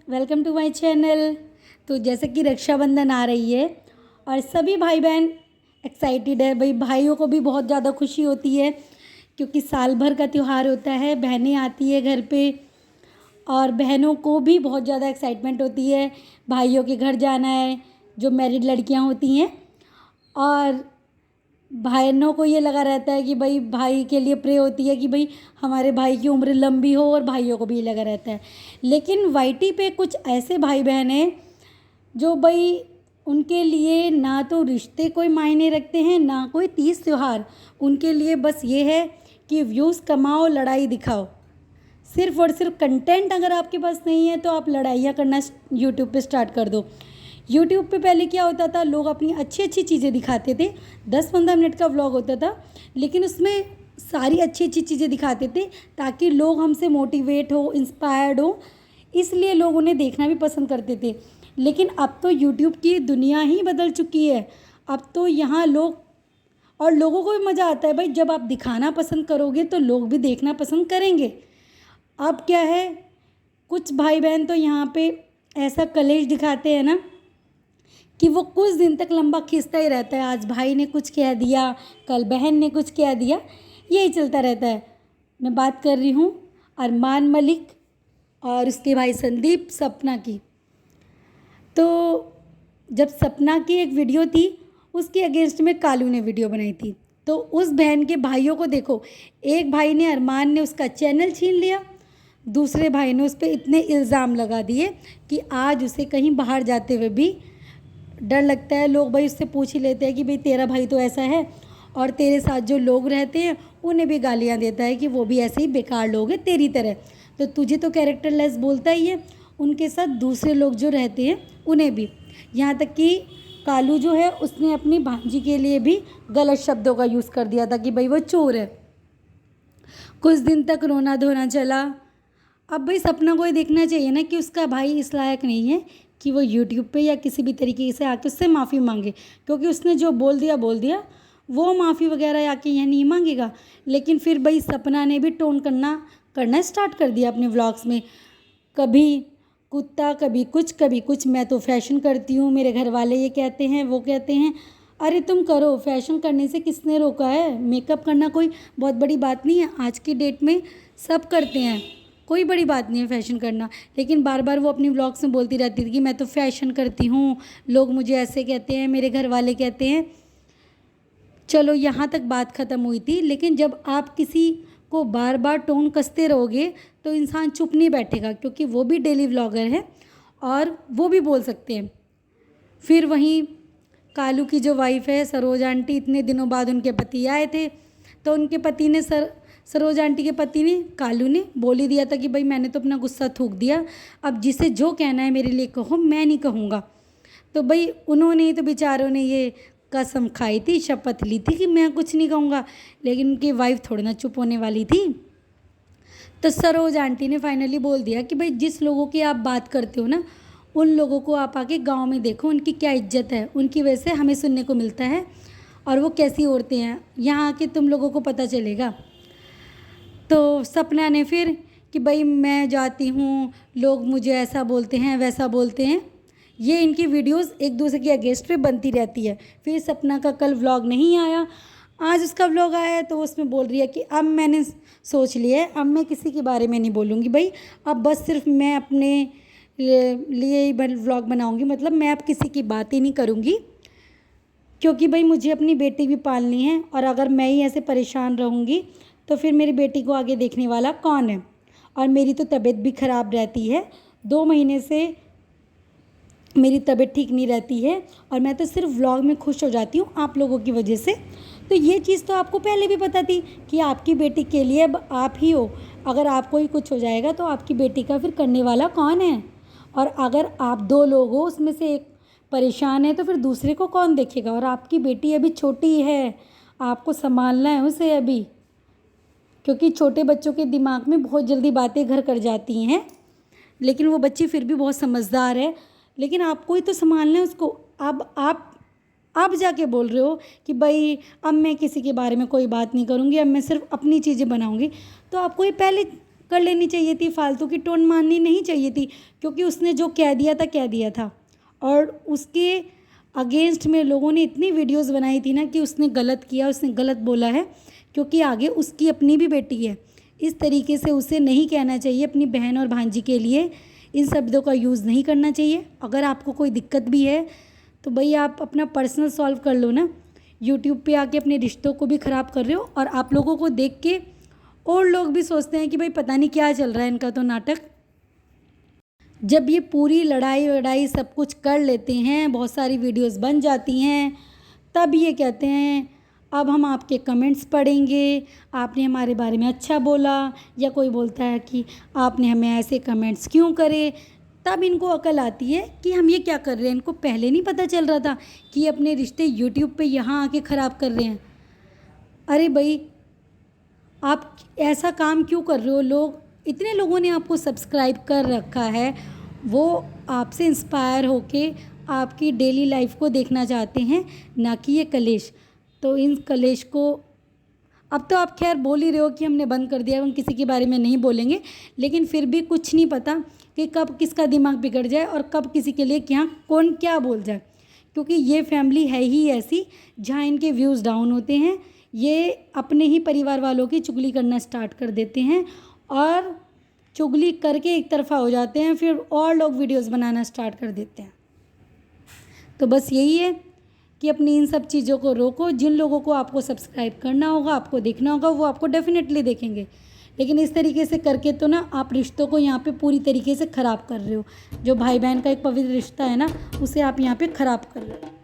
Welcome to my channel. तो जैसे कि रक्षाबंधन आ रही है और सभी भाई बहन एक्साइटेड है। भाई भाइयों को भी बहुत ज़्यादा खुशी होती है क्योंकि साल भर का त्यौहार होता है, बहनें आती है घर पे और बहनों को भी बहुत ज़्यादा एक्साइटमेंट होती है भाइयों के घर जाना है, जो मैरिड लड़कियां होती हैं। और बहनों को ये लगा रहता है कि भाई भाई के लिए प्रे होती है कि भाई हमारे भाई की उम्र लंबी हो, और भाइयों को भी ये लगा रहता है। लेकिन वाईटी पे कुछ ऐसे भाई बहन हैं जो भाई उनके लिए ना तो रिश्ते कोई मायने रखते हैं, ना कोई तीज त्यौहार। उनके लिए बस ये है कि व्यूज़ कमाओ, लड़ाई दिखाओ। सिर्फ और सिर्फ कंटेंट अगर आपके पास नहीं है तो आप लड़ाइयाँ करना यूट्यूब पे स्टार्ट कर दो। यूट्यूब पे पहले क्या होता था, लोग अपनी अच्छी अच्छी चीज़ें दिखाते थे। 10-15 मिनट का व्लॉग होता था, लेकिन उसमें सारी अच्छी अच्छी चीज़ें दिखाते थे ताकि लोग हमसे मोटिवेट हो, इंस्पायर्ड हो, इसलिए लोग उन्हें देखना भी पसंद करते थे। लेकिन अब तो यूट्यूब की दुनिया ही बदल चुकी है। अब तो यहाँ लोग और लोगों को भी मज़ा आता है भाई, जब आप दिखाना पसंद करोगे तो लोग भी देखना पसंद करेंगे। अब क्या है, कुछ भाई बहन तो यहाँ पे ऐसा कलेश दिखाते हैं ना कि वो कुछ दिन तक लंबा खींचता ही रहता है। आज भाई ने कुछ कह दिया, कल बहन ने कुछ कह दिया, यही चलता रहता है। मैं बात कर रही हूँ अरमान मलिक और उसके भाई संदीप सपना की। तो जब सपना की एक वीडियो थी, उसके अगेंस्ट में कालू ने वीडियो बनाई थी। तो उस बहन के भाइयों को देखो, एक भाई ने, अरमान ने, उसका चैनल छीन लिया, दूसरे भाई ने उस पर इतने इल्ज़ाम लगा दिए कि आज उसे कहीं बाहर जाते हुए भी डर लगता है। लोग भाई उससे पूछ ही लेते हैं कि भाई तेरा भाई तो ऐसा है, और तेरे साथ जो लोग रहते हैं उन्हें भी गालियाँ देता है कि वो भी ऐसे ही बेकार लोग हैं तेरी तरह। तो तुझे तो कैरेक्टर लेस बोलता ही है, उनके साथ दूसरे लोग जो रहते हैं उन्हें भी। यहाँ तक कि कालू जो है उसने अपनी भांजी के लिए भी गलत शब्दों का यूज़ कर दिया था कि भाई वो चोर है। कुछ दिन तक रोना धोना चला। अब भाई सपना को ये देखना चाहिए ना कि उसका भाई इस लायक नहीं है कि वो यूट्यूब पे या किसी भी तरीके से आके उससे माफ़ी मांगे, क्योंकि उसने जो बोल दिया वो माफ़ी वगैरह आके यहाँ नहीं मांगेगा। लेकिन फिर भाई सपना ने भी टोन करना स्टार्ट कर दिया अपने व्लॉग्स में। कभी कुत्ता, कभी कुछ, मैं तो फैशन करती हूँ, मेरे घर वाले ये कहते हैं, वो कहते हैं। अरे तुम करो, फैशन करने से किसने रोका है? मेकअप करना कोई बहुत बड़ी बात नहीं है, आज की डेट में सब करते हैं, कोई बड़ी बात नहीं है फैशन करना। लेकिन बार बार वो अपनी व्लॉग्स में बोलती रहती थी कि मैं तो फैशन करती हूँ, लोग मुझे ऐसे कहते हैं, मेरे घर वाले कहते हैं। चलो यहाँ तक बात ख़त्म हुई थी। लेकिन जब आप किसी को बार बार टोन कसते रहोगे तो इंसान चुप नहीं बैठेगा, क्योंकि वो भी डेली व्लॉगर है और वो भी बोल सकते हैं। फिर वहीं कालू की जो वाइफ है सरोज आंटी, इतने दिनों बाद उनके पति आए थे, तो उनके पति ने सरोज आंटी के पति ने, कालू ने बोल ही दिया था कि भाई मैंने तो अपना गुस्सा थूक दिया, अब जिसे जो कहना है मेरे लिए कहो, मैं नहीं कहूँगा। तो भाई उन्होंने तो बेचारों ने ये कसम खाई थी, शपथ ली थी कि मैं कुछ नहीं कहूँगा, लेकिन उनकी वाइफ थोड़ी ना चुप होने वाली थी। तो सरोज आंटी ने फाइनली बोल दिया कि भाई जिस लोगों की आप बात करते हो ना, उन लोगों को आप आके गांव में देखो, उनकी क्या इज्जत है, उनकी वजह से हमें सुनने को मिलता है, और वो कैसी औरतें हैं, यहाँ आके तुम लोगों को पता चलेगा। तो सपना ने फिर कि भाई मैं जाती हूँ, लोग मुझे ऐसा बोलते हैं, वैसा बोलते हैं, ये इनकी वीडियोस एक दूसरे के अगेंस्ट पे बनती रहती है। फिर सपना का कल व्लॉग नहीं आया, आज उसका व्लॉग आया है, तो उसमें बोल रही है कि अब मैंने सोच लिया है, अब मैं किसी के बारे में नहीं बोलूँगी भाई, अब बस सिर्फ मैं अपने लिए ही व्लॉग बनाऊँगी, मतलब मैं अब किसी की बात ही नहीं करूँगी, क्योंकि भाई मुझे अपनी बेटी भी पालनी है, और अगर मैं ही ऐसे परेशान रहूँगी तो फिर मेरी बेटी को आगे देखने वाला कौन है? और मेरी तो तबीयत भी ख़राब रहती है, 2 महीने से मेरी तबीयत ठीक नहीं रहती है, और मैं तो सिर्फ व्लॉग में खुश हो जाती हूँ आप लोगों की वजह से। तो ये चीज़ तो आपको पहले भी पता थी कि आपकी बेटी के लिए अब आप ही हो, अगर आपको ही कुछ हो जाएगा तो आपकी बेटी का फिर करने वाला कौन है? और अगर आप 2 लोग हो, उसमें से एक परेशान है, तो फिर दूसरे को कौन देखेगा? और आपकी बेटी अभी छोटी है, आपको संभालना है उसे अभी, क्योंकि छोटे बच्चों के दिमाग में बहुत जल्दी बातें घर कर जाती हैं, लेकिन वो बच्ची फिर भी बहुत समझदार है। लेकिन आपको ही तो संभालना है उसको। अब आप जाके बोल रहे हो कि भाई अब मैं किसी के बारे में कोई बात नहीं करूँगी, अब मैं सिर्फ अपनी चीज़ें बनाऊँगी। तो आपको ये पहले कर लेनी चाहिए थी, फालतू की टोन मारनी नहीं चाहिए थी, क्योंकि उसने जो कह दिया था। और उसके अगेंस्ट में लोगों ने इतनी वीडियोस बनाई थी ना कि उसने गलत किया, उसने गलत बोला है, क्योंकि आगे उसकी अपनी भी बेटी है। इस तरीके से उसे नहीं कहना चाहिए, अपनी बहन और भांजी के लिए इन शब्दों का यूज़ नहीं करना चाहिए। अगर आपको कोई दिक्कत भी है तो भाई आप अपना पर्सनल सॉल्व कर लो ना। यूट्यूब पे आके अपने रिश्तों को भी ख़राब कर रहे हो, और आप लोगों को देख के और लोग भी सोचते हैं कि भाई पता नहीं क्या चल रहा है इनका तो नाटक। जब ये पूरी लड़ाई वड़ाई सब कुछ कर लेते हैं, बहुत सारी वीडियोस बन जाती हैं, तब ये कहते हैं अब हम आपके कमेंट्स पढ़ेंगे, आपने हमारे बारे में अच्छा बोला, या कोई बोलता है कि आपने हमें ऐसे कमेंट्स क्यों करे। तब इनको अकल आती है कि हम ये क्या कर रहे हैं। इनको पहले नहीं पता चल रहा था कि ये अपने रिश्ते यूट्यूब पे यहाँ आके ख़राब कर रहे हैं। अरे भाई, आप ऐसा काम क्यों कर रहे हो? लोग, इतने लोगों ने आपको सब्सक्राइब कर रखा है, वो आपसे इंस्पायर होके आपकी डेली लाइफ को देखना चाहते हैं, ना कि ये कलेश। तो इन कलेश को अब तो आप खैर बोल ही रहे हो कि हमने बंद कर दिया, हम किसी के बारे में नहीं बोलेंगे, लेकिन फिर भी कुछ नहीं पता कि कब किसका दिमाग बिगड़ जाए और कब किसी के लिए क्या कौन क्या बोल जाए। क्योंकि ये फैमिली है ही ऐसी जहाँ इनके व्यूज़ डाउन होते हैं, ये अपने ही परिवार वालों की चुगली करना स्टार्ट कर देते हैं, और चुगली करके एक तरफा हो जाते हैं, फिर और लोग वीडियोस बनाना स्टार्ट कर देते हैं। तो बस यही है कि अपनी इन सब चीज़ों को रोको। जिन लोगों को आपको सब्सक्राइब करना होगा, आपको देखना होगा, वो आपको डेफिनेटली देखेंगे, लेकिन इस तरीके से करके तो ना आप रिश्तों को यहाँ पे पूरी तरीके से ख़राब कर रहे हो। जो भाई बहन का एक पवित्र रिश्ता है ना, उसे आप यहाँ पे ख़राब कर रहे हो।